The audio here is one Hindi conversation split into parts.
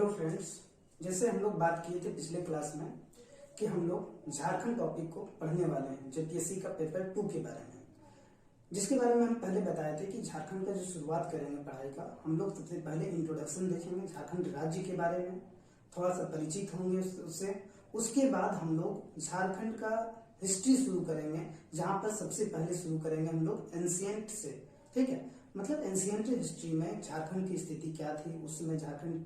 हेलो फ्रेंड्स, जैसे हम लोग बात किए थे पिछले क्लास में कि हम लोग झारखंड टॉपिक को पढ़ने वाले हैं जेपीएससी का पेपर 2 के बारे में, जिसके बारे में हम पहले बताए थे कि झारखंड का जो शुरुआत करेंगे पढ़ाई का, हम लोग सबसे पहले इंट्रोडक्शन देखेंगे झारखंड राज्य के बारे में, थोड़ा सा परिचित होंगे उससे। उसके बाद हम लोग झारखंड का हिस्ट्री शुरू करेंगे, जहां पर सबसे पहले शुरू करेंगे हम लोग एंशियंट से। ठीक है, मतलब एंशियंट हिस्ट्री में झारखंड की स्थिति क्या थी, उस समय झारखंड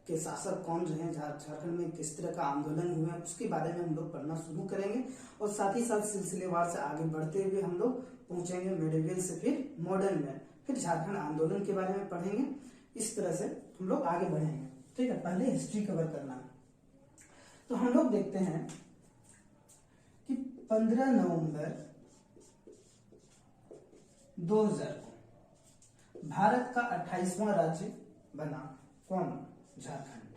के शासक कौन रहे, झारखंड में किस तरह का आंदोलन हुआ, उसके बारे में हम लोग पढ़ना शुरू करेंगे। और साथ ही साथ सिलसिलेवार से आगे बढ़ते हुए हम लोग पहुंचेंगे मेडिवल से फिर मॉडर्न में, फिर झारखंड आंदोलन के बारे में पढ़ेंगे। इस तरह से हम लोग आगे बढ़ेंगे। ठीक है, पहले हिस्ट्री कवर करना है। तो हम लोग देखते हैं कि 15 नवंबर 2000 को भारत का 28वां राज्य बना। कौन? झारखंड।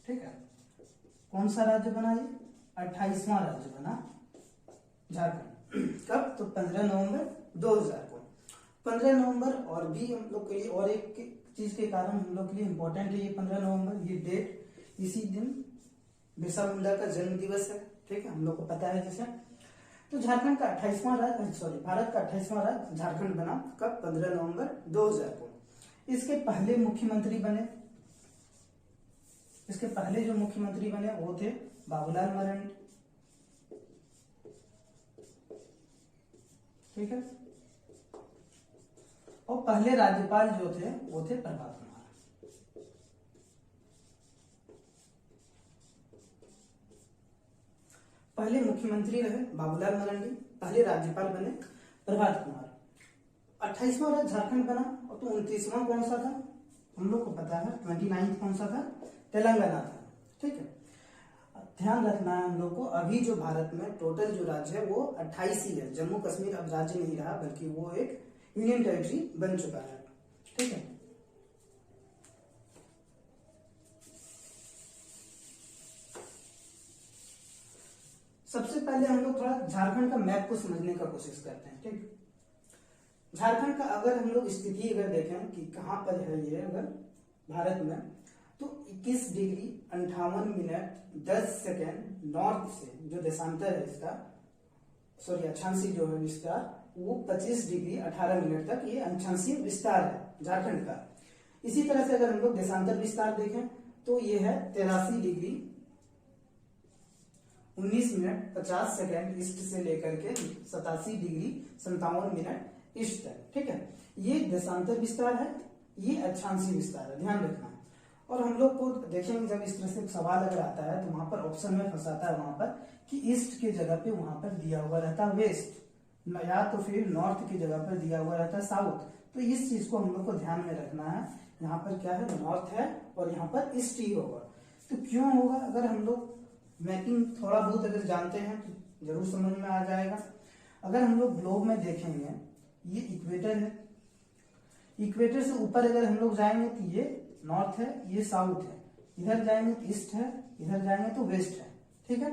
ठीक है, कौन सा राज्य बना? ये 28वां राज्य बना झारखंड। कब? तो 15 नवंबर 2000 को। 15 नवंबर और भी हम लोग के लिए और एक चीज के कारण हम लोग के लिए इंपॉर्टेंट है ये 15 नवंबर, ये डेट। इसी दिन बिरसा मुंडा का जन्म दिवस है। ठीक है, हम लोग को पता है जैसे। तो झारखंड का 28वां राज्य, भारत का 28वां राज्य झारखंड बना कब? 15 नवंबर 2000 को। इसके पहले मुख्यमंत्री बने, इसके पहले जो मुख्यमंत्री बने वो थे बाबूलाल मरांडी। ठीक है, और पहले राज्यपाल जो थे वो थे प्रभात कुमार। पहले मुख्यमंत्री रहे बाबूलाल मरांडी, पहले राज्यपाल बने प्रभात कुमार। 28वां राज्य झारखंड बना। और तो 29वां कौन सा था? हम लोग को पता है 29 कौन सा था? तेलंगाना था। ठीक है, ध्यान रखना है हम लोग को, अभी जो भारत में टोटल जो राज्य है वो 28 ही है। जम्मू कश्मीर अब राज्य नहीं रहा, बल्कि वो एक यूनियन टेरिटरी बन चुका है। ठीक है, सबसे पहले हम लोग थोड़ा झारखंड का मैप को समझने का कोशिश करते हैं। ठीक, झारखंड का अगर हम लोग स्थिति अगर देखें कि कहां पर है ये, अगर भारत में, तो 21 डिग्री 58 मिनट 10 सेकेंड नॉर्थ से जो देशांतर है इसका, सॉरी अक्षांशीय जो है विस्तार, वो 25 डिग्री 18 मिनट तक ये अक्षांशीय विस्तार है झारखंड का। इसी तरह से अगर हम लोग देशांतर विस्तार देखें तो ये है 83 डिग्री 19 मिनट 50 सेकेंड ईस्ट से लेकर के 87 डिग्री 57 मिनट ईस्ट तक। ठीक है, ये देशांतर विस्तार है, ये अक्षांशीय विस्तार है, ध्यान रखना है। और हम लोग को देखेंगे जब इस तरह से सवाल अगर आता है तो वहां पर ऑप्शन में फंसाता है वहां पर कि ईस्ट के जगह पे वहां पर दिया हुआ रहता है वेस्ट, या तो फिर नॉर्थ की जगह पर दिया हुआ रहता है साउथ। तो इस चीज को हम लोग को ध्यान में रखना है। यहाँ पर क्या है? नॉर्थ है और यहाँ पर ईस्ट ही होगा। तो क्यों होगा? अगर हम लोग मैपिंग थोड़ा बहुत अगर जानते हैं तो जरूर समझ में आ जाएगा। अगर हम लोग ग्लोब में देखेंगे, ये इक्वेटर है, इक्वेटर से ऊपर अगर हम लोग जाएंगे तो ये नॉर्थ है, ये साउथ है, इधर जाएंगे तो ईस्ट है, इधर जाएंगे तो वेस्ट है। ठीक है,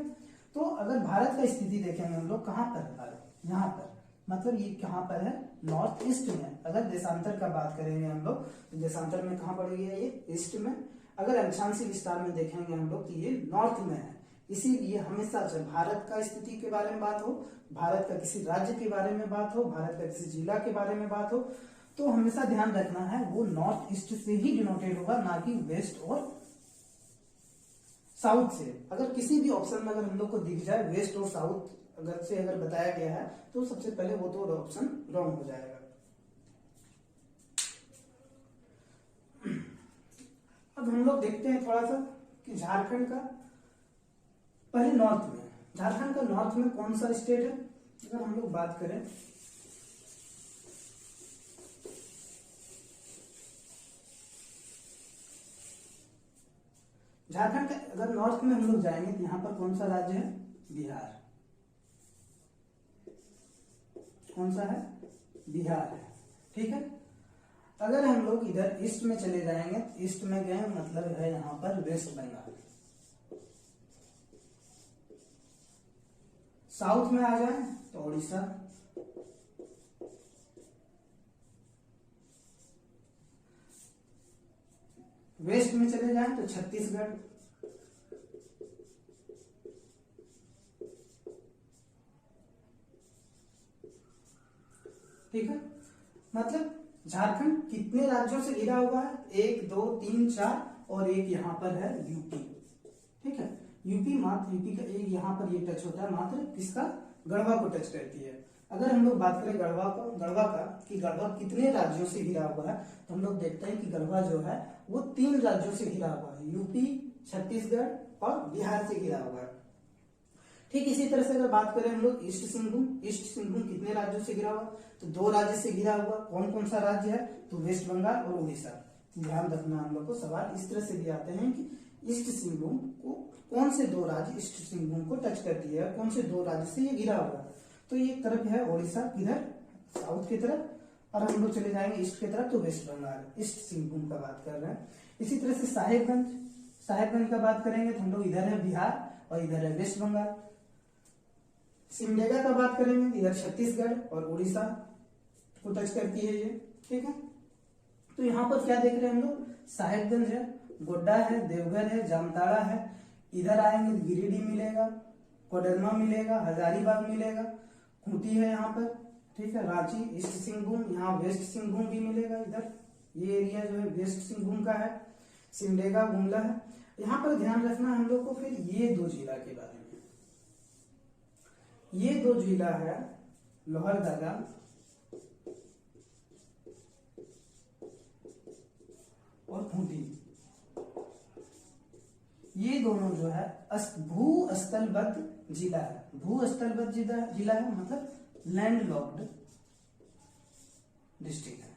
तो अगर भारत का स्थिति देखेंगे हम लोग, कहां पर है भारत? यहाँ पर, मतलब ये कहां पर है? नॉर्थ ईस्ट में। अगर देशांतर का बात करेंगे हम लोग तो देशांतर में कहां पड़ेगी? ये ईस्ट में। अगर अक्षांशीय विस्तार में देखेंगे हम लोग तो ये नॉर्थ में है। इसीलिए हमेशा जब भारत का स्थिति के बारे में बात हो, भारत का किसी राज्य के बारे में बात हो, भारत का किसी जिला के बारे में बात हो, तो हमेशा ध्यान रखना है वो नॉर्थ ईस्ट से ही डिनोटेड होगा, ना कि वेस्ट और साउथ से। अगर किसी भी ऑप्शन में अगर हम लोग को दिख जाए वेस्ट और साउथ अगर बताया गया है तो सबसे पहले वो तो ऑप्शन रॉन्ग हो जाएगा। अब हम लोग देखते हैं थोड़ा सा कि झारखंड का पहले नॉर्थ में, झारखंड का नॉर्थ में कौन सा स्टेट है? अगर हम लोग बात करें, झारखंड का अगर नॉर्थ में हम लोग जाएंगे तो यहां पर कौन सा राज्य है? बिहार। कौन सा है? बिहार है। ठीक है, अगर हम लोग इधर ईस्ट में चले जाएंगे, ईस्ट में गए मतलब है यहां पर वेस्ट बंगाल। साउथ में आ जाए तो उड़ीसा, वेस्ट में चले जाएं तो छत्तीसगढ़, ठीक है। मतलब झारखंड कितने राज्यों से घिरा हुआ है? 1 2 3 4 और एक यहाँ पर है यूपी, ठीक है। यूपी मात्र यूपी का एक यहाँ पर ये टच होता है, मात्र किसका? गढ़वा को टच करती है। अगर हम लोग बात करें गढ़वा का कि गढ़वा कितने राज्यों से घिरा हुआ है, तो हम लोग देखते हैं कि गढ़वा जो है वो 3 राज्यों से घिरा हुआ है, यूपी, छत्तीसगढ़ और बिहार से घिरा हुआ है। ठीक इसी तरह से अगर बात करें हम लोग ईस्ट सिंहभूम कितने राज्यों से घिरा हुआ? तो 2 राज्य से घिरा हुआ। कौन कौन सा राज्य है? तो वेस्ट बंगाल और उड़ीसा। ध्यान रखना हम लोग को सवाल इस तरह से भी आते हैं कि ईस्ट सिंहभूम को कौन से 2 राज्य ईस्ट सिंहभूम को टच करती है, कौन से 2 राज्य से ये घिरा हुआ है? तो ये तरफ है उड़ीसा, इधर साउथ की तरफ, और हम लोग चले जाएंगे ईस्ट की तरफ तो वेस्ट बंगाल, ईस्ट सिंहभूम का बात कर रहे हैं। इसी तरह से साहेबगंज का बात करेंगे तो हम लोग इधर है बिहार और इधर है वेस्ट बंगाल। सिमडेगा का बात करेंगे इधर छत्तीसगढ़ और उड़ीसा को टच करती है ये, ठीक है। तो यहाँ पर क्या देख रहे हैं हम लोग? साहेबगंज है, गोड्डा है, देवघर है, जामताड़ा है। इधर आएंगे गिरिडीह मिलेगा, कोडरमा मिलेगा, हजारीबाग मिलेगा, खूंटी है यहाँ पर, ठीक है। रांची ईस्ट सिंहभूम, यहाँ वेस्ट सिंहभूम भी मिलेगा, इधर ये एरिया जो है वेस्ट सिंहभूम का है। सिमडेगा, गुमला है। यहाँ पर ध्यान रखना हम लोग को फिर ये 2 जिला के बारे में। ये 2 जिला है लोहरदगा और खूंटी। ये दोनों जो है भू-स्थलबद्ध जिला है। भू-स्थलबद्ध जिला है मतलब लैंड लॉक्ड डिस्ट्रिक्ट है।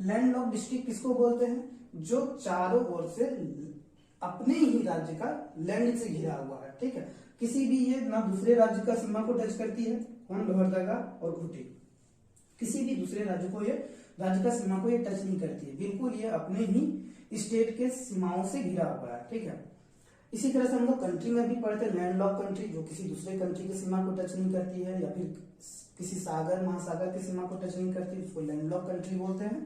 लैंड लॉक्ड डिस्ट्रिक्ट किसको बोलते हैं? जो चारों ओर से अपने ही राज्य का लैंड से घिरा हुआ है, ठीक है। किसी भी ये ना दूसरे राज्य का सीमा को टच करती है, कौन? लोहरदगा और खूंटी। किसी भी दूसरे राज्य का सीमा को ये टच नहीं करती है, बिल्कुल ये अपने ही स्टेट के सीमाओं से घिरा हुआ है, ठीक है। इसी तरह से हम लोग कंट्री में भी पढ़ते हैं लैंड लॉक कंट्री, जो किसी दूसरे कंट्री की सीमा को टच नहीं करती है या फिर किसी सागर महासागर की सीमा को टच नहीं करती, उसको लैंड लॉक कंट्री बोलते हैं।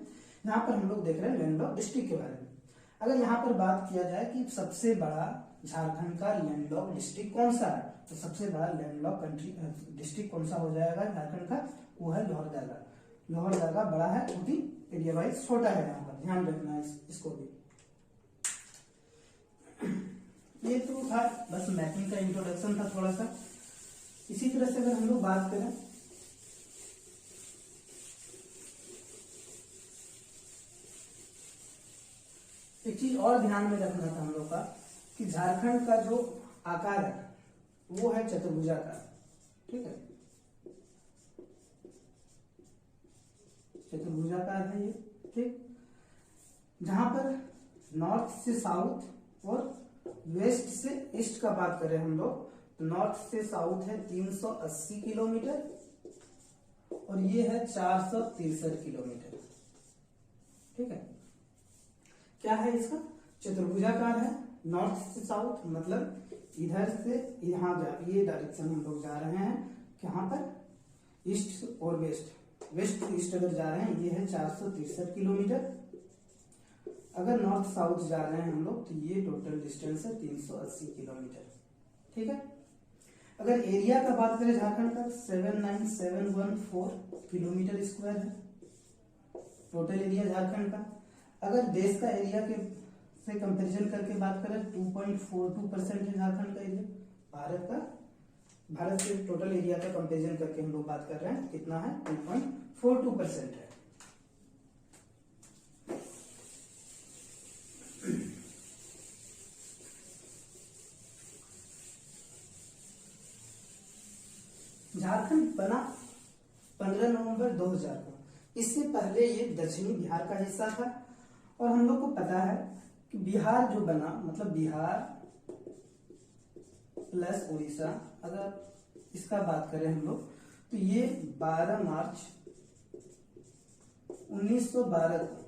यहाँ पर हम लोग देख रहे हैं लैंड लॉक डिस्ट्रिक्ट के बारे में। अगर यहाँ पर बात किया जाए कि सबसे बड़ा झारखंड का लैंड लॉक डिस्ट्रिक्ट कौन सा है, तो सबसे बड़ा लैंड लॉक डिस्ट्रिक्ट कौन सा हो जाएगा झारखंड का? वो है लोहरदगा। लोहरदगा बड़ा है, खूंटी एरिया वाइज छोटा है। यहाँ पर ध्यान रखना है इसको भी। ये तो था बस मैपिंग का इंट्रोडक्शन था थोड़ा सा। इसी तरह से अगर हम लोग बात करें एक चीज और ध्यान में रखना था हम लोग का कि झारखंड का जो आकार है वो है चतुर्भुजाकार, ठीक है। चतुर्भुजाकार है ये, ठीक। जहां पर नॉर्थ से साउथ और वेस्ट से ईस्ट का बात करें हम लोग तो नॉर्थ से साउथ है 380 किलोमीटर और ये है 463 किलोमीटर, ठीक है। क्या है इसका? चतुर्भुजाकार है। नॉर्थ से साउथ मतलब इधर से यहाँ ये डायरेक्शन हम लोग जा रहे हैं, यहाँ पर ईस्ट और वेस्ट से ईस्ट अगर जा रहे हैं ये है 463 किलोमीटर। अगर नॉर्थ साउथ जा रहे हैं हम लोग तो ये टोटल डिस्टेंस है 380 किलोमीटर, ठीक है। अगर एरिया का बात करें झारखंड का 79714 किलोमीटर स्क्वायर है टोटल एरिया झारखंड का। अगर देश का एरिया के से कंपैरिजन करके बात करें 2.42% है झारखंड का एरिया। भारत से टोटल एरिया का कंपैरिजन करके हम लोग बात कर रहे हैं कितना है? 2.42% है। झारखंड बना 15 नवंबर 2000 को। इससे पहले ये दक्षिणी बिहार का हिस्सा था और हम लोग को पता है कि बिहार जो बना मतलब बिहार प्लस उड़ीसा, अगर इसका बात करें हम लोग तो ये 12 मार्च 1912 को,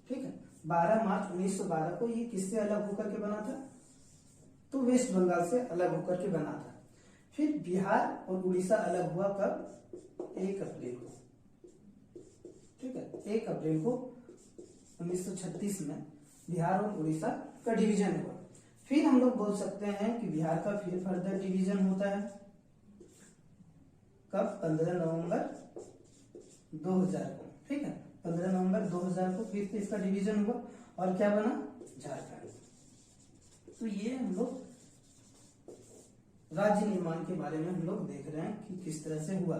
ठीक है, 12 मार्च 1912 को ये किससे अलग होकर के बना था? तो वेस्ट बंगाल से अलग होकर के बना था। फिर बिहार और उड़ीसा अलग हुआ कब? 1 अप्रैल को, ठीक है, 1 अप्रैल को 1936 में बिहार और उड़ीसा का डिवीजन हुआ। फिर हम लोग बोल सकते हैं कि बिहार का फिर फर्दर डिवीजन होता है कब? 15 नवंबर 2000 को। ठीक है, 15 नवंबर 2000 को फिर से इसका डिवीजन हुआ और क्या बना? झारखंड। तो ये हम लोग राज्य निर्माण के बारे में हम लोग देख रहे हैं कि किस तरह से हुआ।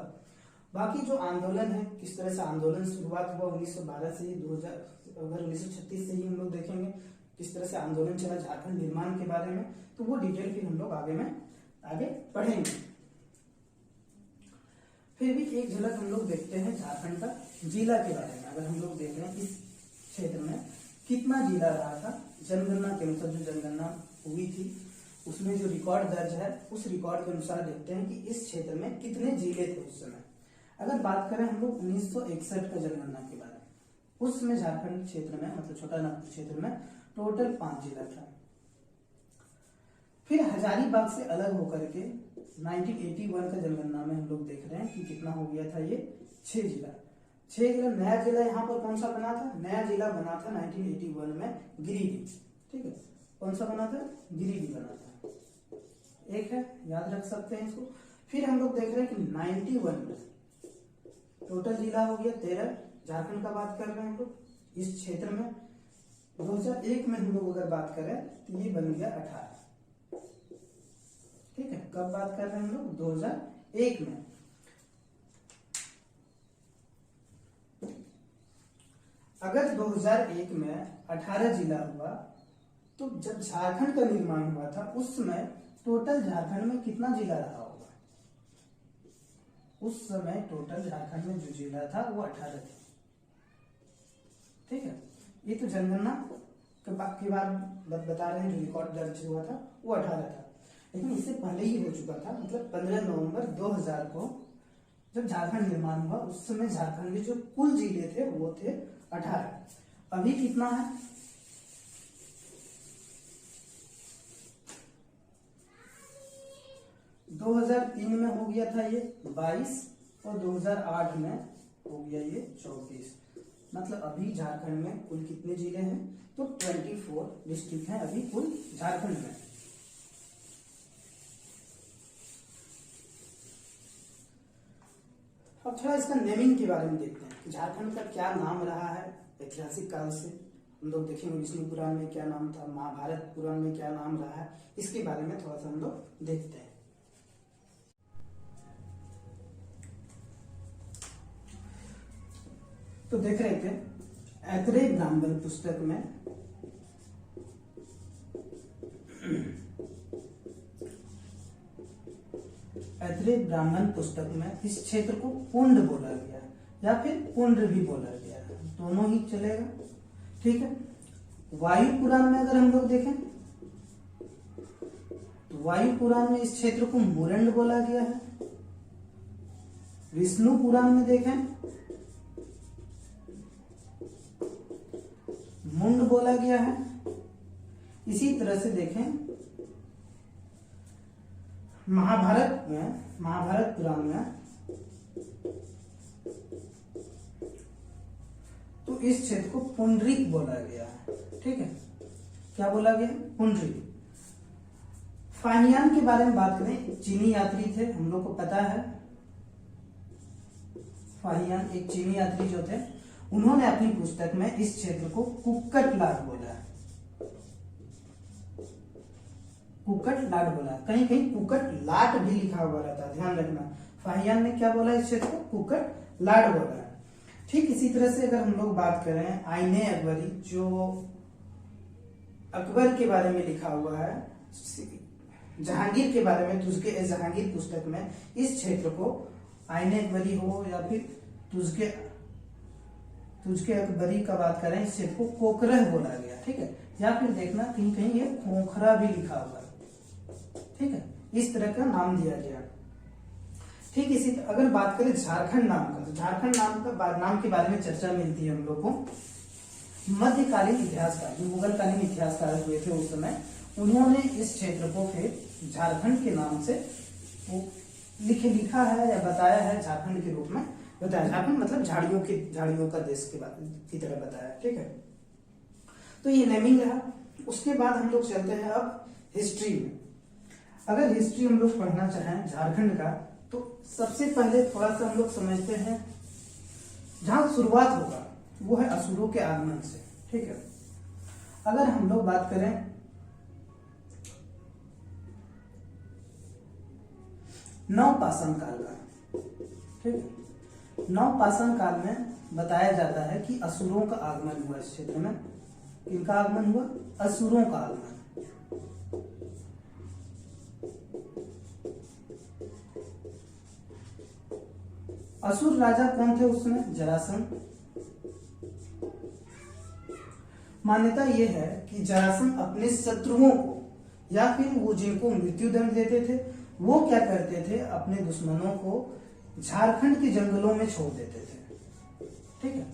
बाकी जो आंदोलन है, किस तरह से आंदोलन शुरुआत हुआ 1912 से ही 2000, अगर 1936 से ही हम लोग देखेंगे किस तरह से आंदोलन चला झारखंड निर्माण के बारे में, तो वो डिटेल फिर हम लोग आगे पढ़ेंगे। फिर भी एक झलक हम लोग देखते हैं झारखंड का जिला के बारे में। अगर हम लोग देख रहे हैं इस क्षेत्र में कितना जिला रहा था, जनगणना के अनुसार जो जनगणना हुई थी उसमें जो रिकॉर्ड दर्ज है उस रिकॉर्ड के अनुसार देखते हैं कि इस क्षेत्र में कितने जिले थे उस समय। अगर बात करें हम लोग 1961 का जनगणना के बारे में, उस समय झारखंड क्षेत्र में मतलब छोटा नागपुर क्षेत्र में टोटल 5 जिला था। फिर हजारीबाग से अलग होकर के 1981 का जनगणना में हम लोग देख रहे हैं कि कितना हो गया था ये 6 जिला। 6 जिला। नया जिला यहाँ पर कौन सा बना था? नया जिला बना था 1981 में गिरिडीह। ठीक है, कौन सा बना था? गिरिडीह बना था। एक है, याद रख सकते हैं इसको। फिर हम लोग देख रहे हैं कि 91 में टोटल जिला हो गया 13। झारखंड का बात कर रहे हैं हम लोग इस क्षेत्र में। 2001 में हम लोग अगर बात करें तो ये बन गया 18। ठीक है, कब बात कर रहे हैं हम लोग? 2001 में। अगर 2001 में 18 जिला हुआ तो जब झारखंड का निर्माण हुआ था उस समय टोटल झारखंड में कितना जिला रहा होगा? उस समय टोटल झारखंड में जो जिला था वो 18 थे। ठीक है, ये तो जनगणना के बाद बता रहे हैं, जो रिकॉर्ड दर्ज हुआ था वो 18 था, लेकिन इससे पहले ही हो चुका था। मतलब 15 नवंबर 2000 को जब झारखंड निर्माण हुआ उस समय झारखंड में जो कुल जिले थे वो थे 18। अभी कितना है? - 2003 में हो गया था ये 22 और 2008 में हो गया ये 34। मतलब अभी झारखंड में कुल कितने जिले हैं? तो 24 डिस्ट्रिक्ट हैं अभी कुल झारखंड में। अब थोड़ा इसका नेमिंग के बारे में देखते हैं कि झारखंड का क्या नाम रहा है ऐतिहासिक काल से। हम लोग देखेंगे विष्णु पुराण में क्या नाम था, महाभारत पुराण में क्या नाम रहा है, इसके बारे में थोड़ा सा हम लोग देखते हैं। तो देख रहे थे ऐतरेय ब्राह्मण पुस्तक में ऐतरेय ब्राह्मण पुस्तक में इस क्षेत्र को पुंड बोला गया या फिर पुंड भी बोला गया, दोनों ही चलेगा। ठीक है, वायु पुराण में अगर हम लोग देखें तो वायु पुराण में इस क्षेत्र को मुरंड बोला गया है। विष्णु पुराण में देखें मुंड बोला गया है। इसी तरह से देखें महाभारत पुराण में तो इस क्षेत्र को पुंडरीक बोला गया है। ठीक है, क्या बोला गया? पुंडरीक। फाहियान के बारे में बात करें, चीनी यात्री थे, हम लोग को पता है। फाहियान एक चीनी यात्री जो थे, उन्होंने अपनी पुस्तक में इस क्षेत्र को कुक्कट लाट बोला। कुक्कट लाट बोला, कहीं कहीं कुक्कट लाट भी लिखा हुआ रहता है, ध्यान रखना। फाहियान ने क्या बोला? इस क्षेत्र को कुक्कट लाट बोला। ठीक इसी तरह से अगर हम लोग बात करें आईने अकबरी, जो अकबर के बारे में लिखा हुआ है, जहांगीर के बारे में तुझके ए जहांगीर पुस्तक में इस क्षेत्र को आईने अकबरी हो या फिर तुझके अकबरी का बात करें, इस क्षेत्र को कोकरह बोला गया। ठीक है, या फिर देखना कहीं कहीं ये खोखरा भी लिखा हुआ है। ठीक है, इस तरह का नाम दिया गया। ठीक इसी अगर बात करें झारखंड नाम का, तो झारखंड नाम के बारे में चर्चा मिलती है हम लोग को मध्यकालीन इतिहासकार, जो मुगलकालीन इतिहासकार हुए थे उस समय, उन्होंने इस क्षेत्र को फिर झारखंड के नाम से लिखा है या बताया है, झारखंड के रूप में बताया। झारखंड मतलब झाड़ियों का देश की तरह बताया। ठीक है, तो ये नेमिंग रहा। उसके बाद हम लोग चलते हैं अब हिस्ट्री में। अगर हिस्ट्री हम लोग पढ़ना चाहें झारखंड का, तो सबसे पहले थोड़ा सा हम लोग समझते हैं, जहां शुरुआत होगा वो है असुरों के आगमन से। ठीक है, अगर हम लोग बात करें नवपाषाण काल का, ठीक है, नवपाषाण काल में बताया जाता है कि असुरों का आगमन हुआ इस क्षेत्र में। किनका आगमन हुआ? असुरों का आगमन। असुर राजा कौन थे उसमें? जरासंध। मान्यता यह है कि जरासंध अपने शत्रुओं को या फिर वो जिनको मृत्यु दंड देते थे, वो क्या करते थे, अपने दुश्मनों को झारखंड के जंगलों में छोड़ देते थे। ठीक है,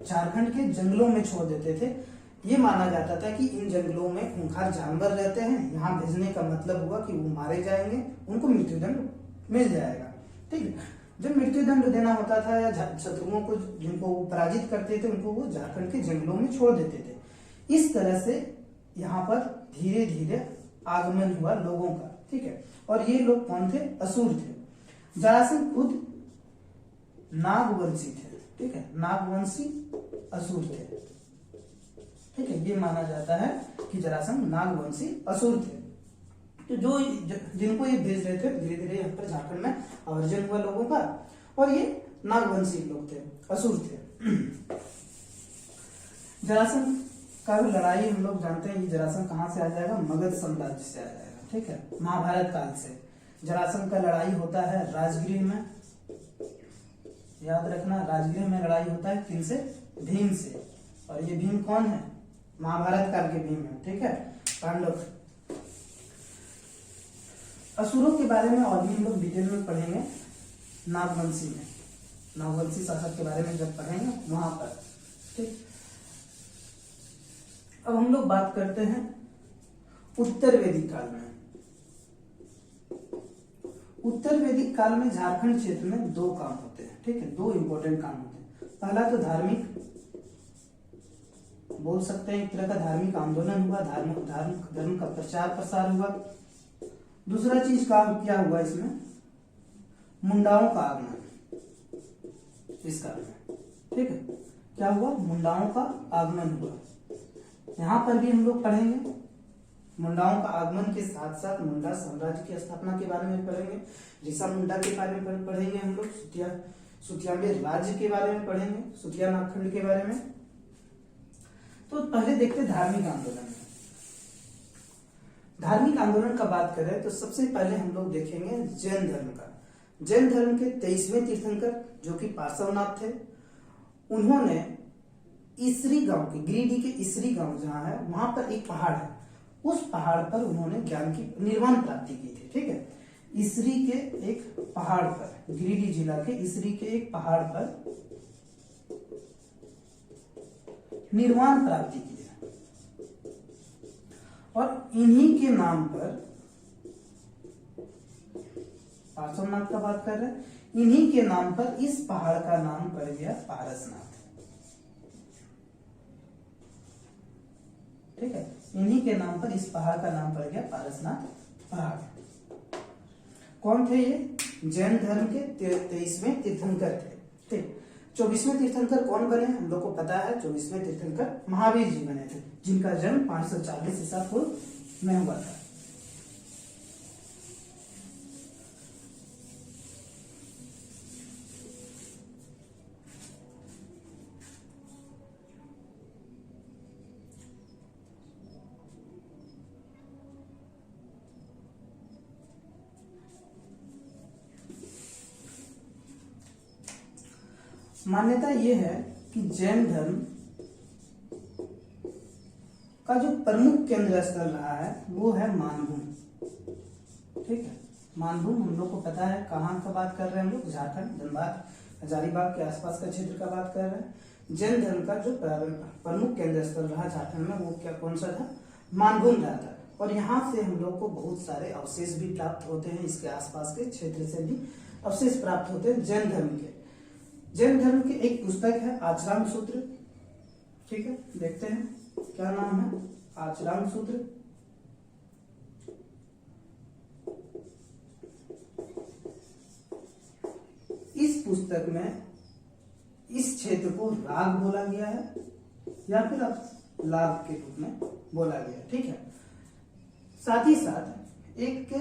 झारखंड के जंगलों में छोड़ देते थे। ये माना जाता था कि इन जंगलों में खूंखार जानवर रहते हैं, यहाँ भेजने का मतलब हुआ कि वो मारे जाएंगे, उनको मृत्यु दंड मिल जाएगा। ठीक है, जब मृत्यु दंड देना होता था या शत्रुओं को जिनको वो पराजित करते थे, उनको वो झारखंड के जंगलों में छोड़ देते थे। इस तरह से यहाँ पर धीरे धीरे आगमन हुआ लोगों का। ठीक है, और ये लोग कौन थे? असुर थे। जरासंध खुद नागवंशी थे। ठीक है, नागवंशी असुर थे। ठीक है, ये माना जाता है कि जरासंध नागवंशी असुर थे। तो जो जिनको ये भेज रहे थे, धीरे धीरे यहाँ पर झारखंड में आवर्जन हुआ लोगों का, और ये नागवंशी लोग थे, असुर थे। जरासंध का भी लड़ाई हम लोग जानते हैं, ये जरासंध कहाँ से आ जाएगा? मगध साम्राज्य से आ जाएगा। ठीक है, महाभारत काल से जरासंध का लड़ाई होता है राजगृह में। याद रखना, राजगृह में लड़ाई होता है किनसे? भीम से। और ये भीम कौन है? महाभारत काल के भीम है। ठीक है, पांडव। असुरों के बारे में और भी हम लोग डिटेल में पढ़ेंगे नागवंशी में, नागवंशी शासक के बारे में जब पढ़ेंगे वहां पर। ठीक, अब हम लोग बात करते हैं उत्तर वैदिक काल में। उत्तर वैदिक काल में झारखंड क्षेत्र में दो काम होते हैं। ठीक है, दो इंपॉर्टेंट काम होते हैं। पहला तो धार्मिक, बोल सकते हैं एक तरह का धार्मिक आंदोलन हुआ, धर्म का प्रचार प्रसार हुआ। दूसरा चीज का क्या हुआ इसमें? मुंडाओं का आगमन इस काल में। ठीक है, क्या हुआ? मुंडाओं का आगमन हुआ। यहां पर भी हम लोग पढ़ेंगे मुंडाओं का आगमन के साथ साथ मुंडा साम्राज्य की स्थापना के बारे में पढ़ेंगे, ऋषा मुंडा के बारे में पढ़ेंगे हम लोग, सुतिया राज्य के बारे में पढ़ेंगे, सुतिया नागखंड के बारे में। तो पहले देखते हैं धार्मिक आंदोलन। धार्मिक आंदोलन का बात करें तो सबसे पहले हम लोग देखेंगे जैन धर्म का। जैन धर्म के 23वें तीर्थंकर जो कि पार्श्वनाथ थे, उन्होंने इसरी गांव के, गिरिडीह के इसरी गांव जहां है, वहां पर एक पहाड़ है, उस पहाड़ पर उन्होंने ज्ञान की निर्वाण प्राप्ति की थी। ठीक है, इसरी के एक पहाड़ पर, गिरिडीह जिला के इसरी के एक पहाड़ पर निर्वाण प्राप्ति की है। और इन्हीं के नाम पर, पार्श्वनाथ का बात कर रहे हैं, इन्हीं के नाम पर इस पहाड़ का नाम पड़ गया पारसनाथ। ठीक है, इन्हीं के नाम पर इस पहाड़ का नाम पड़ गया पारसनाथ पहाड़। कौन थे ये? जैन धर्म के 23वें तीर्थंकर थे। ठीक, 24वें तीर्थंकर कौन बने? हम लोग को पता है 24वें तीर्थंकर महावीर जी बने थे, जिनका जन्म 540 ईसा पूर्व में हुआ था। मान्यता यह है कि जैन धर्म का जो प्रमुख केंद्र स्थल रहा है वो है मानभूम। ठीक है, मानभूम हम लोग को पता है कहाँ का बात कर रहे हैं हम लोग? झारखंड, धनबाद, हजारीबाग के आसपास का क्षेत्र का बात कर रहे हैं। जैन धर्म का जो प्रमुख केंद्र स्थल रहा झारखंड में, वो क्या, कौन सा था? मानभूम रहा था। और यहाँ से हम लोग को बहुत सारे अवशेष भी प्राप्त होते हैं, इसके आसपास के क्षेत्र से भी अवशेष प्राप्त होते हैं जैन धर्म के। जैन धर्म की एक पुस्तक है आचरण सूत्र। ठीक है, देखते हैं। क्या नाम है? आचरण सूत्र। इस पुस्तक में इस क्षेत्र को राग बोला गया है या फिर अब लाभ के रूप में बोला गया है। ठीक है, साथ ही साथ एक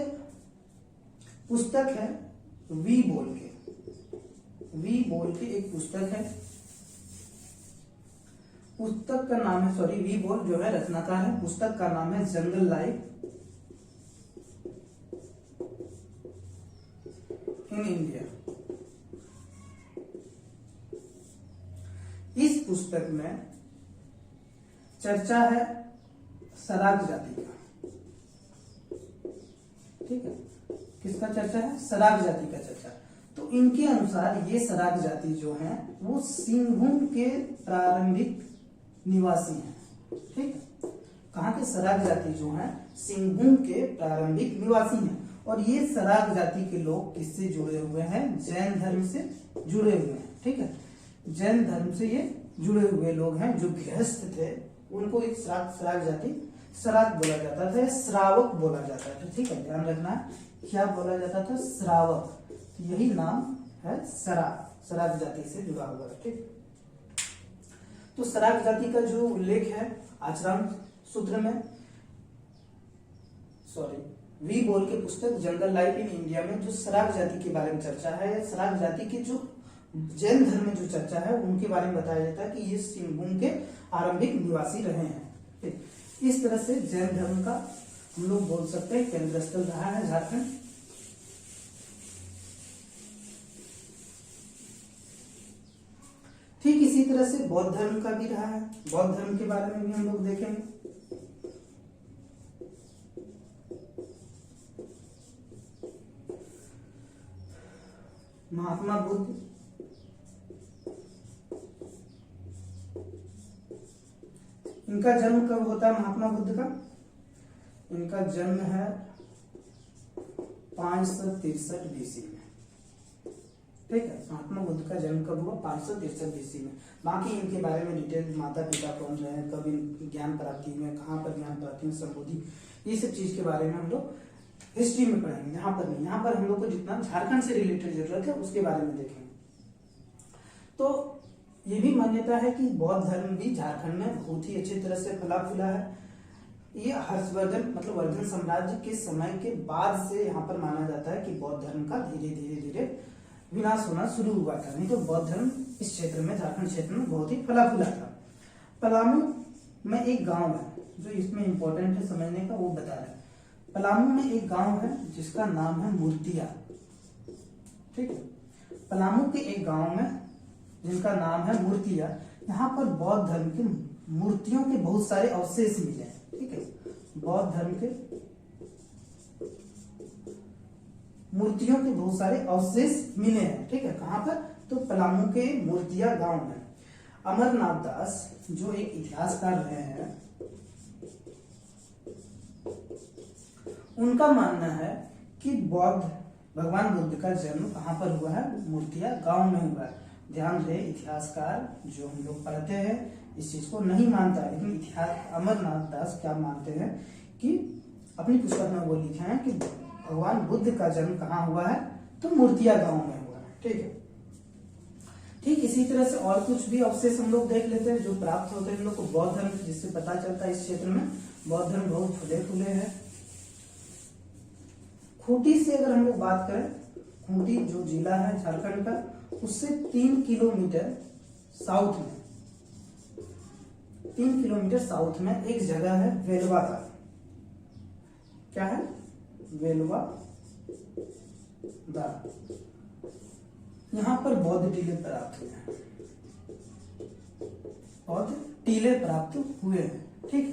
पुस्तक है वी बोल के एक पुस्तक है। पुस्तक का नाम है, सॉरी, वी बोल जो है रचनाकार है, पुस्तक का नाम है जंगल लाइफ इन इंडिया। इस पुस्तक में चर्चा है सराग जाति का। ठीक है, किसका चर्चा है? सराग जाति का चर्चा। तो इनके अनुसार ये सराग जाति जो है वो सिंहभूम के प्रारंभिक निवासी हैं। ठीक है, कहाँ के? सराग जाति जो है सिंहभूम के प्रारंभिक निवासी हैं। और ये सराग जाति के लोग किससे जुड़े हुए हैं? जैन धर्म से जुड़े हुए हैं। ठीक है, जैन धर्म से ये जुड़े हुए लोग हैं। जो गृहस्थ थे उनको एक सराग जाति सराग बोला जाता था, श्रावक बोला जाता था। ठीक है, ध्यान रखना है, क्या बोला जाता था? श्रावक। तो यही नाम है सराग जाति से जुड़ा हुआ है। ठीक, तो सराग जाति का जो उल्लेख है आचरण सूत्र में, सॉरी, वी बोल के पुस्तक जंगल लाइफ इन इंडिया में जो सराग जाति के बारे में चर्चा है, सराग जाति की जो जैन धर्म में जो चर्चा है उनके बारे में बताया जाता है कि ये सिंहभूम के आरंभिक निवासी रहे हैं। इस तरह से जैन धर्म का हम लोग बोल सकते हैं केंद्र स्थल रहा है झारखंड। ठीक इसी तरह से बौद्ध धर्म का भी रहा है। बौद्ध धर्म के बारे में भी हम लोग देखेंगे। महात्मा बुद्ध, इनका जन्म कब होता है? महात्मा बुद्ध का इनका जन्म है 563 बीसी में। ठीक है, महात्मा बुद्ध का जन्म कब हुआ? 563 बीसी में। बाकी इनके बारे में डिटेल, माता पिता कौन रहे, कब इन ज्ञान प्राप्ति में, कहाँ पर ज्ञान प्राप्ति में संबोधि, ये सब चीज के बारे में हम लोग हिस्ट्री में पढ़ेंगे। यहाँ पर नहीं, यहाँ पर हम लोग को जितना झारखंड से रिलेटेड जरूरत है उसके बारे में देखेंगे। तो ये भी मान्यता है कि बौद्ध धर्म भी झारखंड में बहुत ही अच्छी तरह से फला फूला है। ये हर्षवर्धन मतलब वर्धन साम्राज्य के समय के बाद से यहाँ पर माना जाता है कि बौद्ध धर्म का धीरे धीरे विनाश होना शुरू हुआ था। नहीं तो बौद्ध धर्म इस क्षेत्र में, झारखंड क्षेत्र में बहुत ही फला फूला था। पलामू में एक गांव है जो इसमें इंपॉर्टेंट है समझने का, वो बता रहे हैं। पलामू में एक गांव है जिसका नाम है मूर्तिया। ठीक है, पलामू के एक गांव में जिनका नाम है मूर्तिया, यहाँ पर बौद्ध धर्म की मूर्तियों के बहुत सारे अवशेष मिले हैं। ठीक है, बौद्ध धर्म के मूर्तियों के बहुत सारे अवशेष मिले हैं। ठीक है, कहाँ पर? तो पलामू के मूर्तिया गांव में। अमरनाथ दास जो एक इतिहासकार रहे हैं, उनका मानना है कि भगवान बुद्ध का जन्म कहाँ पर हुआ है? मूर्तिया गांव में हुआ है। ध्यान रहे, इतिहासकार जो हम लोग पढ़ते हैं इस चीज को नहीं मानता है, लेकिन इतिहास अमरनाथ दास क्या मानते हैं कि अपनी पुस्तक में वो लिखे हैं कि भगवान बुद्ध का जन्म कहाँ हुआ है? तो मूर्तिया गांव में हुआ है। ठीक है, ठीक इसी तरह से और कुछ भी अवशेष हम लोग देख लेते हैं जो प्राप्त होते हैं हम लोग को बौद्ध धर्म, जिससे पता चलता है इस क्षेत्र में बौद्ध धर्म बहुत फुले फूले है। खूंटी से अगर हम लोग बात करें, खूंटी जो जिला है झारखंड का, उससे 3 किलोमीटर साउथ में, 3 किलोमीटर साउथ में एक जगह है वेलवा का। क्या है? वेलवा दा। यहाँ पर बौद्ध टीले प्राप्त हुए हैं, बौद्ध टीले प्राप्त हुए हैं। ठीक है,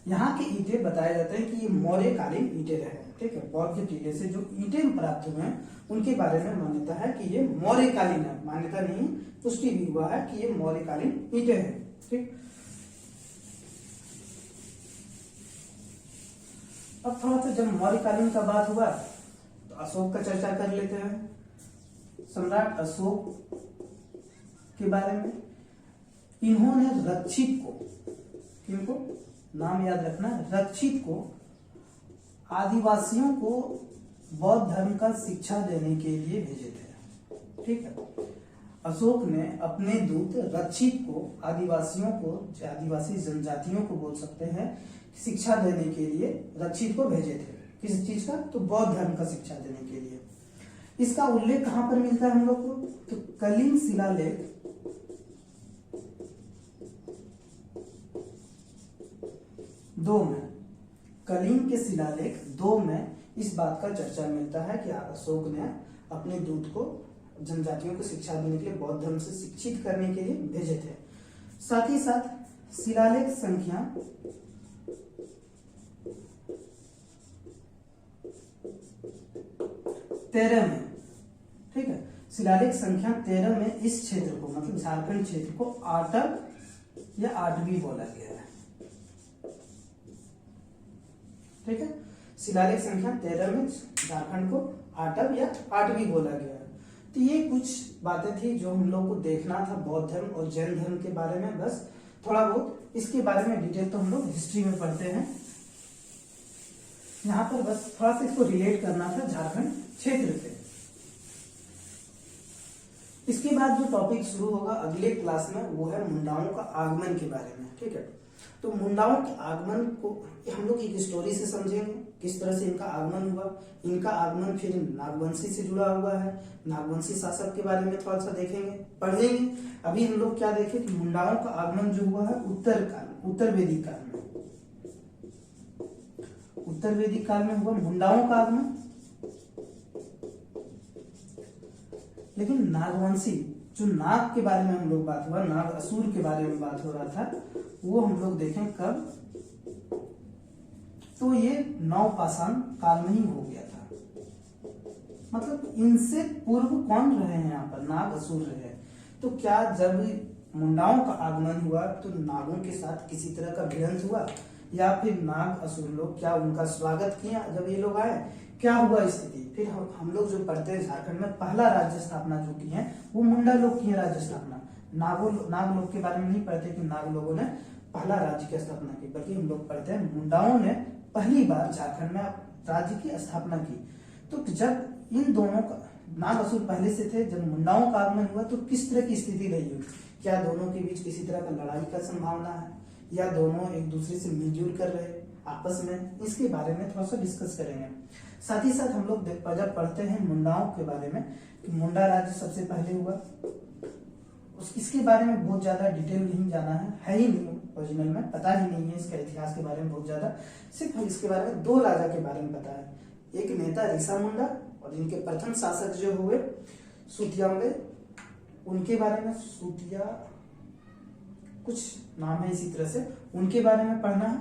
यहाँ के ईंटे बताए जाते हैं कि ये मौर्यकालीन ईंटे रहे। ठीक है, बौद्ध टीले से जो ईंटे प्राप्त हुए हैं उनके बारे में मान्यता है कि ये मौर्यकालीन है। मान्यता नहीं, पुष्टि भी हुआ है कि ये मौर्यकालीन ईंटे हैं। ठीक, अब थोड़ा सा जब मौर्यकालीन का बात हुआ तो अशोक का चर्चा कर लेते हैं। सम्राट अशोक के बारे में, इन्होंने रक्षित को, इनको नाम याद रखना, रक्षित को आदिवासियों को बौद्ध धर्म का शिक्षा देने के लिए भेजे थे। ठीक है, अशोक ने अपने दूत रक्षित को आदिवासियों को, आदिवासी जनजातियों को बोल सकते हैं, शिक्षा देने के लिए रक्षित को भेजे थे। किस चीज का? तो बौद्ध धर्म का शिक्षा देने के लिए। इसका उल्लेख कहां पर मिलता है हम लोग को? तो कलिंग शिलालेख 2 में, कलिंग के शिलालेख 2 में इस बात का चर्चा मिलता है कि अशोक ने अपने दूत को जनजातियों को शिक्षा देने के लिए, बौद्ध धर्म से शिक्षित करने के लिए भेजे थे। साथ ही साथ शिलालेख संख्या 13 में, ठीक है, शिलालेख संख्या 13 में इस क्षेत्र को, मतलब झारखंड क्षेत्र को आटव या आटवी बोला गया है। ठीक है, शिलालेख संख्या 13 में झारखंड को आटव या आटवी बोला गया है। तो ये कुछ बातें थी जो हम लोग को देखना था बौद्ध धर्म और जैन धर्म के बारे में, बस थोड़ा बहुत। इसके बारे में डिटेल तो हम लोग हिस्ट्री में पढ़ते हैं, यहाँ पर बस थोड़ा सा इसको रिलेट करना था झारखंड क्षेत्र से। इसके बाद जो टॉपिक शुरू होगा अगले क्लास में वो है मुंडाओं का आगमन के बारे में। ठीक है, तो मुंडाओं के आगमन को हम लोग एक स्टोरी से समझेंगे, किस तरह से इनका आगमन हुआ। इनका आगमन फिर नागवंशी से जुड़ा हुआ है, नागवंशी शासक के बारे में थोड़ा सा देखेंगे, पढ़ेंगे। अभी हम लोग क्या देखें कि मुंडाओं का आगमन जो हुआ है उत्तर वैदिक काल में, उत्तर वैदिक काल में हुआ मुंडाओं का आगमन। लेकिन नागवंशी जो नाग के बारे में हम लोग बात हुआ, नाग असुर के बारे में बात हो रहा था, वो हम लोग देखें कब, तो ये नवपाषाण काल में ही हो गया था। मतलब इनसे पूर्व कौन रहे हैं यहाँ पर? नाग असुर रहे। तो क्या जब मुंडाओं का आगमन हुआ तो नागों के साथ किसी तरह का भिड़ंत हुआ, या फिर नाग असुर लोग क्या उनका स्वागत किया जब ये लोग आए? क्या हुआ स्थिति? फिर हम लोग जो पढ़ते हैं झारखंड में पहला राज्य स्थापना जो की है वो मुंडा लोग की है राज्य स्थापना। नाग लोग के बारे में नहीं पढ़ते कि नाग लोगों ने पहला राज्य की स्थापना की, बल्कि हम लोग पढ़ते हैं मुंडाओं ने पहली बार झारखंड में राज्य की स्थापना की। तो जब इन दोनों का, नाग असुर पहले से थे, जब मुंडाओं का आगमन हुआ तो किस तरह की स्थिति रही हुई? क्या दोनों के बीच किसी तरह का लड़ाई का संभावना है, या दोनों एक दूसरे से मिलजुल कर रहे आपस में? इसके बारे में थोड़ा सा डिस्कस करेंगे। साथ ही साथ हम लोग जब पढ़ते हैं मुंडाओं के बारे में कि मुंडा राज्य सबसे पहले हुआ, इसके बारे में बहुत ज्यादा डिटेल नहीं जाना है ही नहीं, ओरिजिनल में पता ही नहीं है इसका इतिहास के बारे में बहुत ज्यादा। सिर्फ इसके बारे में 2 राजा के बारे में पता है, एक नेता ऋषा मुंडा और इनके प्रथम शासक जो हुए सुतियांबे, उनके बारे में, सुतिया कुछ नाम है इसी तरह से, उनके बारे में पढ़ना है।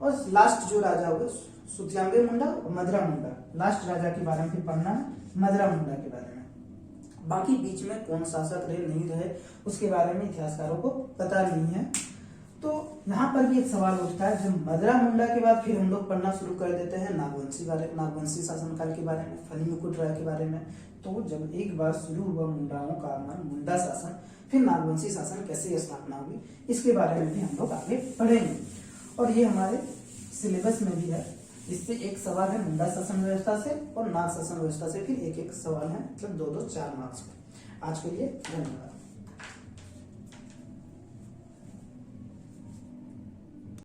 और लास्ट जो राजा हुए सुतियांबे मुंडा और मदरा मुंडा, लास्ट राजा के बारे में फिर पढ़ना है, मदरा मुंडा के बारे में। बाकी बीच में कौन शासक रहे नहीं रहे उसके बारे में इतिहासकारों को पता नहीं है। तो यहाँ पर भी एक सवाल उठता है, जब मदरा मुंडा के बाद फिर हम लोग पढ़ना शुरू कर देते हैं नागवंशी शासनकाल के बारे में, फनी मुकुट राय के बारे में। तो जब एक बार शुरू हुआ मुंडाओं का आगमन, मुंडा शासन, फिर नागवंशी शासन कैसे स्थापना हुई, इसके बारे में भी हम लोग आगे पढ़ेंगे। और ये हमारे सिलेबस में भी है। इससे एक सवाल है मुंडा शासन व्यवस्था से और नाग शासन व्यवस्था से, फिर एक सवाल है, मतलब 2-2 4 मार्क्स में। आज के लिए धन्यवाद।